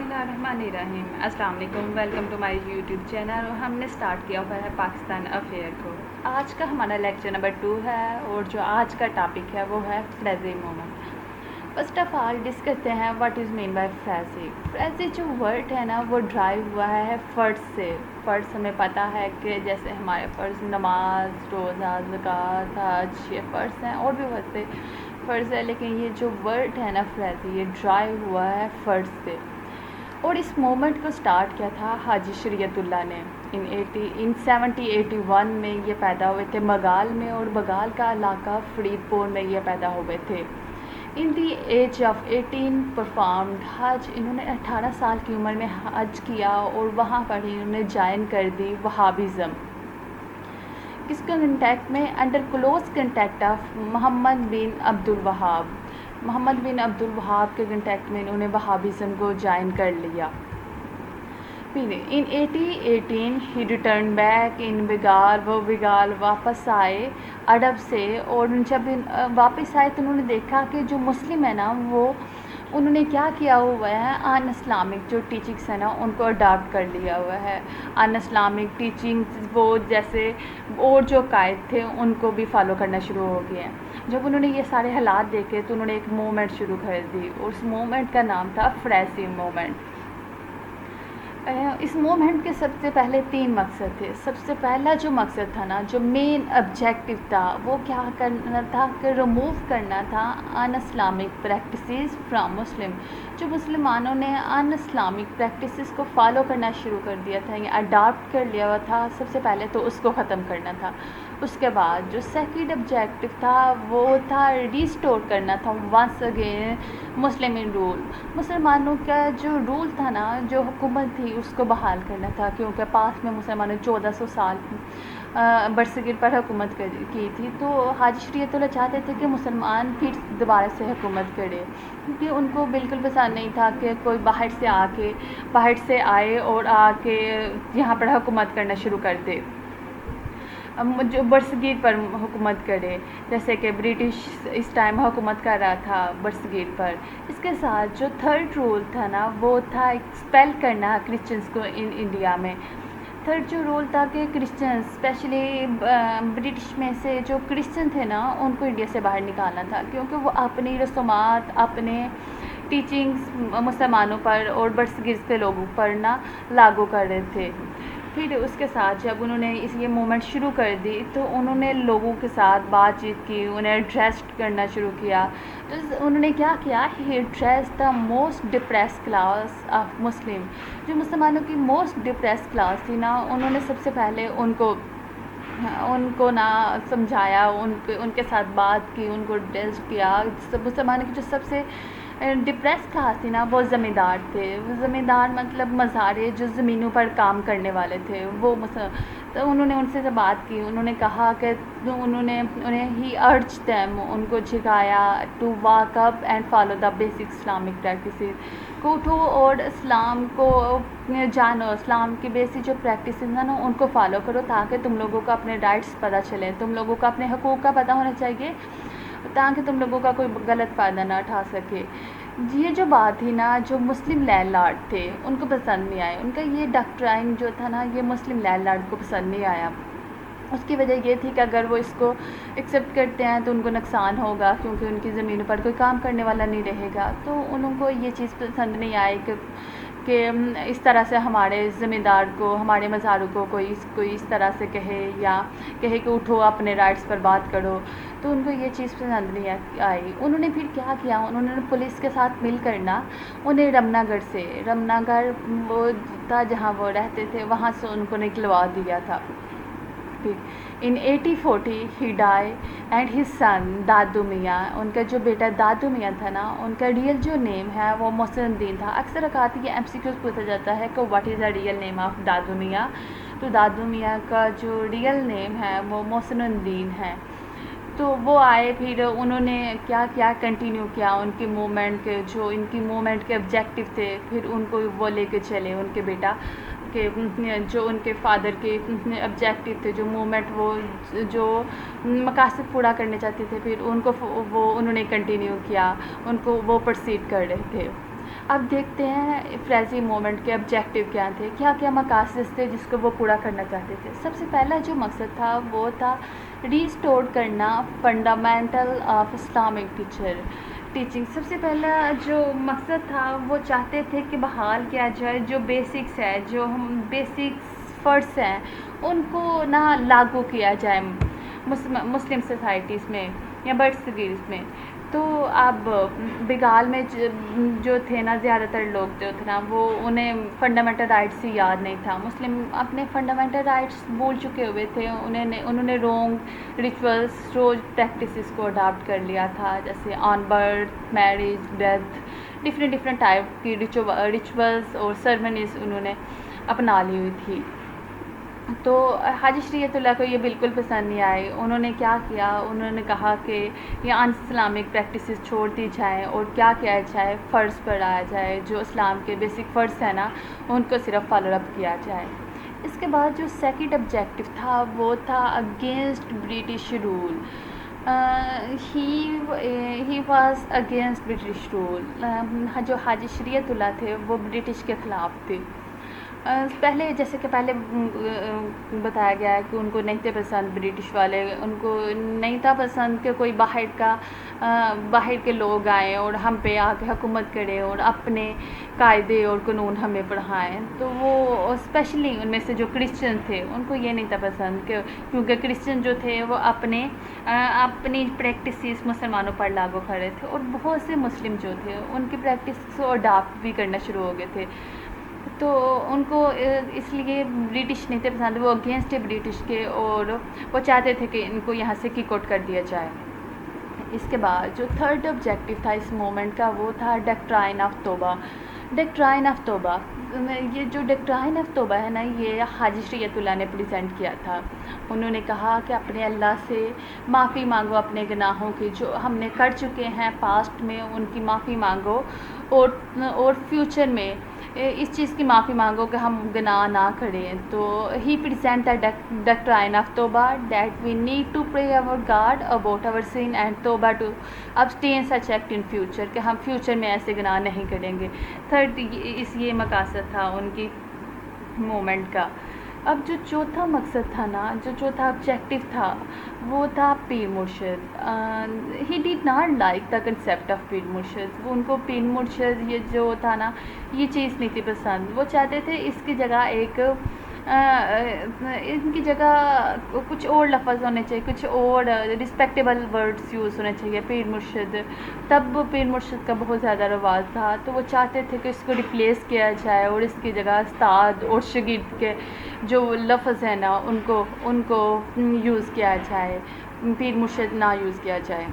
बिस्मिल्लाहिर्रहमानिर्रहीम। अस्सलाम वालेकुम, welcome to my YouTube channel. और हमने स्टार्ट किया हुआ है पाकिस्तान अफेयर को। आज का हमारा लेक्चर नंबर 2 है और जो आज का टॉपिक है वो है Faraizi movement. First of all discuss करते हैं what is mean by Faraizi. Faraizi जो वर्ड है ना वो ड्राइव हुआ है फ़र्ज से। फ़र्ज हमें पता है कि जैसे हमारे फ़र्ज नमाज, रोज़ा, ज़कात, हज, ये फ़र्ज हैं और भी बहुत से फ़र्ज है, लेकिन ये जो वर्ड है ना फ्रेजी, ये ड्राइव हुआ है फ़र्ज से। और इस मोमेंट को स्टार्ट किया था हाजी शरीयतुल्लाह ने इन 1781 में ये पैदा हुए थे मगाल में, और बगाल का इलाका फरीदपुर में ये पैदा हुए थे। इन दी एज ऑफ 18 परफॉर्म्ड हज। इन्होंने 18 साल की उम्र में हज किया और वहाँ पर इन्होंने ज्वाइन कर दी वहाबिज़म। किसके कंटेक्ट में? Under close contact of Muhammad bin Abdul Wahhab. Muhammad bin Abdul Wahhab के कंटेक्ट में इन्होंने वहाबिज़म को ज्वाइन कर लिया। फिर इन 1818 ही रिटर्न बैक इन बिगाल। वो बिगाल वापस आए अरब से, और जब वापस आए तो उन्होंने देखा कि जो मुस्लिम है ना वो उन्होंने क्या किया हुआ है, अन इस्लामिक जो टीचिंग्स है ना उनको अडॉप्ट कर लिया हुआ है। अन इस्लामिक टीचिंग्स वो जैसे और जो कायद थे उनको भी फॉलो करना शुरू हो गए हैं। जब उन्होंने ये सारे हालात देखे तो उन्होंने एक मूवमेंट शुरू कर दी, और उस मूवमेंट का नाम था फ्रेजी मूवमेंट। इस मूवमेंट के सबसे पहले 3 मकसद थे। सबसे पहला जो मकसद था ना, जो मेन ऑब्जेक्टिव था, वो क्या करना था कि रिमूव करना था अन इस्लामिक प्रैक्टिसेस फ्राम मुस्लिम। जो मुसलमानों ने अन इस्लामिक प्रैक्टिसेस को फॉलो करना शुरू कर दिया था या अडॉप्ट कर लिया हुआ था, सबसे पहले तो उसको ख़त्म करना था। उसके बाद जो सेकंड ऑब्जेक्टिव था वो था रिस्टोर करना था वंस अगेन मुस्लिम रूल। मुसलमानों का जो रूल था ना, जो हुकूमत थी, उसको बहाल करना था, क्योंकि पास में मुसलमानों 1400 साल बरसगीर पर हुकूमत की थी। तो हाजी शरीयतुल्लाह चाहते थे कि मुसलमान फिर दोबारा से हुकूमत करे, क्योंकि उनको बिल्कुल पसंद नहीं था कि कोई बाहर से आए और आके यहाँ पर हुकूमत करना शुरू कर दे, जो बरसगीर पर हुकूमत करे, जैसे कि ब्रिटिश इस टाइम हुकूमत कर रहा था बरसगीर पर। इसके साथ जो थर्ड रूल था ना वो था एक्सपेल करना क्रिश्चियंस को इन इंडिया में। थर्ड जो रूल था कि क्रिश्चियन स्पेशली ब्रिटिश में से जो क्रिश्चियन थे ना उनको इंडिया से बाहर निकालना था, क्योंकि वो अपनी रसूमात, अपने टीचिंग्स मुसलमानों पर और बरसगीर के लोगों पर ना लागू कर रहे थे। फिर उसके साथ जब उन्होंने ये मूवमेंट शुरू कर दी तो उन्होंने लोगों के साथ बातचीत की, उन्हें एड्रेस करना शुरू किया। तो उन्होंने क्या किया, he address the most depress class of Muslim. जो मुसलमानों की मोस्ट डिप्रेस क्लास थी ना, उन्होंने सबसे पहले उनको ना समझाया, उनके साथ बात की, उनको एड्रेस किया। मुसलमानों की जो सबसे डिप्रेस क्लास थी ना वो ज़मींदार थे। वो ज़मींदार मतलब मज़ारे जो ज़मीनों पर काम करने वाले थे वो तो उन्होंने उनसे जब बात की, उन्होंने कहा कि उन्हें ही अर्ज दैम, उनको झिकाया to walk up and follow the basic Islamic practices, को उठो और इस्लाम को जानो, इस्लाम की बेसिक जो प्रैक्टिस है ना उनको फॉलो करो, ताकि तुम लोगों को अपने राइट्स पता चले, तुम लोगों को अपने हकूक़ का पता होना चाहिए, ताकि तुम लोगों का कोई गलत फ़ायदा ना उठा सके। ये जो बात थी ना, जो मुस्लिम लैंडलॉर्ड थे उनको पसंद नहीं आया। उनका ये डॉक्ट्राइन जो था ना, ये मुस्लिम लैंडलॉर्ड को पसंद नहीं आया। उसकी वजह ये थी कि अगर वो इसको एक्सेप्ट करते हैं तो उनको नुकसान होगा, क्योंकि उनकी ज़मीनों पर कोई काम करने वाला नहीं रहेगा। तो उनको ये चीज़ पसंद नहीं आई कि इस तरह से हमारे ज़मींदार को, हमारे मज़ारों को कोई इस तरह से कहे कि उठो अपने राइट्स पर बात करो। तो उनको ये चीज़ पसंद नहीं आई। उन्होंने फिर क्या किया, उन्होंने पुलिस के साथ मिलकर ना उन्हें रमनागढ़ वो था जहाँ वो रहते थे, वहाँ से उनको निकलवा दिया था। इन 1840 ही डाई एंड हिज सन दादू मियाँ। उनका जो बेटा दादू मियाँ था ना, उनका रियल जो नेम है वो मोहसिनुद्दीन था। अक्सर औक़ात ये MCQ पूछा जाता है कि what is the real name of Dadu Miyan. तो दादू मियाँ का जो रियल नेम है वो मोहसिनुद्दीन है। तो वो आए, फिर उन्होंने क्या कंटिन्यू किया उनकी मूवमेंट के, जो इनकी मूवमेंट के ऑब्जेक्टिव थे, फिर उनको वो लेके चले उनके बेटा के, जो उनके फादर के ऑब्जेक्टिव थे, जो मूवमेंट वो जो मकासद पूरा करने चाहते थे, फिर उन्होंने कंटिन्यू किया, उनको वो प्रोसीड कर रहे थे। اب دیکھتے ہیں فریزی مومنٹ کے آبجیکٹیو کیا تھے، کیا کیا مقاصد تھے جس کو وہ پورا کرنا چاہتے تھے۔ سب سے پہلا جو مقصد تھا وہ تھا ریسٹور کرنا فنڈامنٹل آف اسلامک ٹیچنگ۔ سب سے پہلا جو مقصد تھا وہ چاہتے تھے کہ بحال کیا جائے جو بیسکس ہے، جو ہم بیسکس فرض ہیں ان کو نہ لاگو کیا جائے مسلم سوسائٹیز میں یا برڈ سٹیز میں۔ تو اب بنگال میں جو تھے نا زیادہ تر لوگ جو تھے نا وہ انہیں فنڈامنٹل رائٹس ہی یاد نہیں تھا، مسلم اپنے فنڈامنٹل رائٹس بھول چکے ہوئے تھے، انہوں نے رونگ ریچولس روز پریکٹسز کو اڈاپٹ کر لیا تھا، جیسے on birth, marriage, death, different type کی ریچولس اور سرمنیز انہوں نے اپنا لی ہوئی تھی۔ تو حاجی شریعت اللہ کو یہ بالکل پسند نہیں آئی۔ انہوں نے کیا کیا، انہوں نے کہا کہ یہ ان اسلامک پریکٹسز چھوڑ دی جائیں اور کیا جائے، فرض پر آیا جائے، جو اسلام کے بیسک فرض ہیں نا ان کو صرف فالو اپ کیا جائے۔ اس کے بعد جو سیکنڈ آبجیکٹو تھا وہ تھا against British rule. He was against British rule. جو حاجی شریعت اللہ تھے وہ برٹش کے خلاف تھے۔ پہلے جیسے کہ پہلے بتایا گیا ہے کہ ان کو نہیں تھے پسند برٹش والے، ان کو نہیں تھا پسند کہ کوئی باہر کے لوگ آئیں اور ہم پہ آ کے حکومت کریں اور اپنے قاعدے اور قانون ہمیں پڑھائیں۔ تو وہ اسپیشلی ان میں سے جو کرسچن تھے ان کو یہ نہیں تھا پسند کیونکہ کرسچن جو تھے وہ اپنی پریکٹسز مسلمانوں پر لاگو کر رہے تھے، اور بہت سے مسلم جو تھے ان کی پریکٹس کو اڈاپٹ بھی کرنا شروع ہو گئے تھے۔ تو ان کو اس لیے برٹش نہیں تھے پسند، وہ اگینسٹ برٹش کے، اور وہ چاہتے تھے کہ ان کو یہاں سے کک آؤٹ کر دیا جائے۔ اس کے بعد جو تھرڈ آبجیکٹو تھا اس مومنٹ کا وہ تھا ڈاکٹرائن آف توبہ۔ ڈاکٹرائن آف توبہ، یہ جو ڈاکٹرائن آف توبہ ہے نا یہ حاجی شریعت اللہ نے پریزنٹ کیا تھا۔ انہوں نے کہا کہ اپنے اللہ سے معافی مانگو اپنے گناہوں کی، جو ہم نے کر چکے ہیں پاسٹ میں ان کی معافی مانگو، اور فیوچر میں اس چیز کی معافی مانگو کہ ہم گناہ نہ کریں۔ تو he present the doctrine of توبہ that we need to pray our God about our sin and توبہ to abstain such act in future, کہ ہم فیوچر میں ایسے گناہ نہیں کریں گے۔ تھرڈ یہ مقاصد تھا ان کی مومنٹ کا۔ اب جو چوتھا مقصد تھا نا، جو چوتھا آبجیکٹو تھا وہ تھا پیر مرشد۔ He did not like the concept of پیر مرشد۔ وہ ان کو پیر مرشد یہ جو تھا نا یہ چیز نہیں تھی پسند۔ وہ چاہتے تھے اس کی جگہ ان کی جگہ کچھ اور لفظ ہونے چاہیے، کچھ اور رسپیکٹیبل ورڈز یوز ہونے چاہیے پیر مرشد۔ تب پیر مرشد کا بہت زیادہ رواج تھا، تو وہ چاہتے تھے کہ اس کو ریپلیس کیا جائے اور اس کی جگہ استاد اور شاگرد کے جو لفظ ہیں نا ان کو یوز کیا جائے، پیر مرشد نہ یوز کیا جائے۔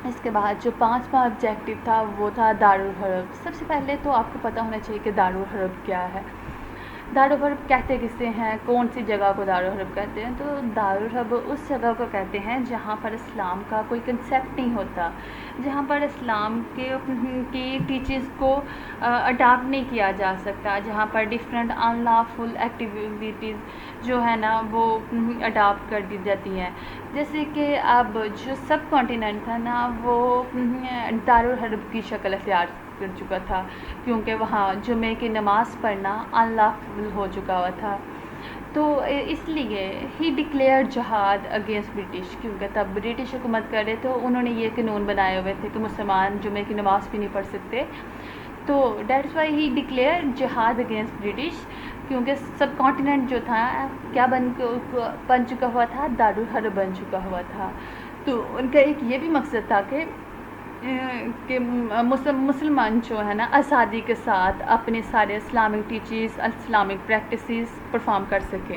اس کے بعد جو پانچواں آبجیکٹو تھا وہ تھا دارالحرب۔ سب سے پہلے تو آپ کو پتہ ہونا چاہیے کہ دارالحرب کیا ہے۔ دارالحرب کہتے کسے ہیں، کون سی جگہ کو دارالحرب کہتے ہیں؟ تو دارالحرب اس جگہ کو کہتے ہیں جہاں پر اسلام کا کوئی کنسیپٹ نہیں ہوتا، جہاں پر اسلام کی ٹیچنگز کو اڈاپٹ نہیں کیا جا سکتا، جہاں پر ڈفرینٹ ان لافل ایکٹیویٹیز جو ہے نا وہ اڈاپٹ کر دی جاتی ہیں۔ جیسے کہ اب جو سب کانٹیننٹ تھا نا وہ دارالحرب کی شکل اختیار کر چکا تھا، کیونکہ وہاں جمعے کی نماز پڑھنا ان لافل ہو چکا ہوا تھا۔ تو اس لیے ہی ڈکلیئر جہاد اگینسٹ برٹش، کیونکہ تب برٹش حکومت کر رہے تھے، انہوں نے یہ قانون بنائے ہوئے تھے کہ مسلمان جمعے کی نماز بھی نہیں پڑھ سکتے۔ تو دیٹس وائی ہی ڈکلیئر جہاد اگینسٹ برٹش، کیونکہ سب کانٹیننٹ جو تھا کیا بن چکا ہوا تھا، دارالحرب بن چکا ہوا تھا۔ تو ان کا ایک یہ بھی مقصد تھا کہ مسلمان جو ہے نا آزادی کے ساتھ اپنے سارے Islamic teachings, Islamic practices perform کر سکیں۔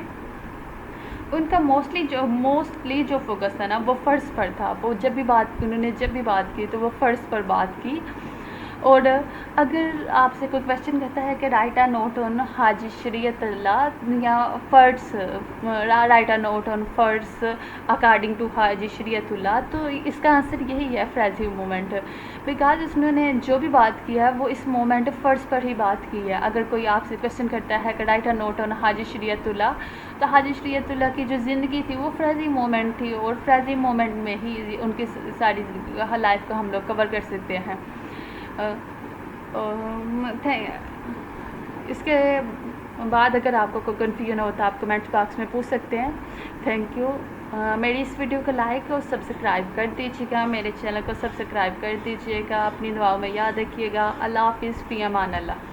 ان کا موسٹلی جو فوکس تھا نا وہ فرض پر تھا۔ وہ انہوں نے جب بھی بات کی تو وہ فرض پر بات کی۔ اور اگر آپ سے کوئی کویشچن کرتا ہے کہ رائٹ اے نوٹ آن حاجی شریعت اللہ یا فرض، رائٹ اے نوٹ آن فرض اکارڈنگ ٹو حاجی شریعت اللہ، تو اس کا آنسر یہی ہے فریزی مومنٹ، بیکاز انہوں نے جو بھی بات کی ہے وہ اس مومنٹ فرض پر ہی بات کی ہے۔ اگر کوئی آپ سے کویشچن کرتا ہے کہ رائٹ اے نوٹ آن حاجی شریعت اللہ، تو حاجی شریعت اللہ کی جو زندگی تھی وہ فریزی مومنٹ تھی، اور فریزی مومنٹ میں ہی ان کی ساری لائف کو ہم لوگ کور کر سکتے ہیں۔ اس کے بعد اگر آپ کو کوئی کنفیوژن ہو تو آپ کمنٹ باکس میں پوچھ سکتے ہیں. Thank you. میری اس ویڈیو کو لائک اور سبسکرائب کر دیجیے گا, میرے چینل کو سبسکرائب کر دیجیے گا. اپنی دعاؤں میں یاد رکھیے گا. اللہ حافظ. فی امان اللہ.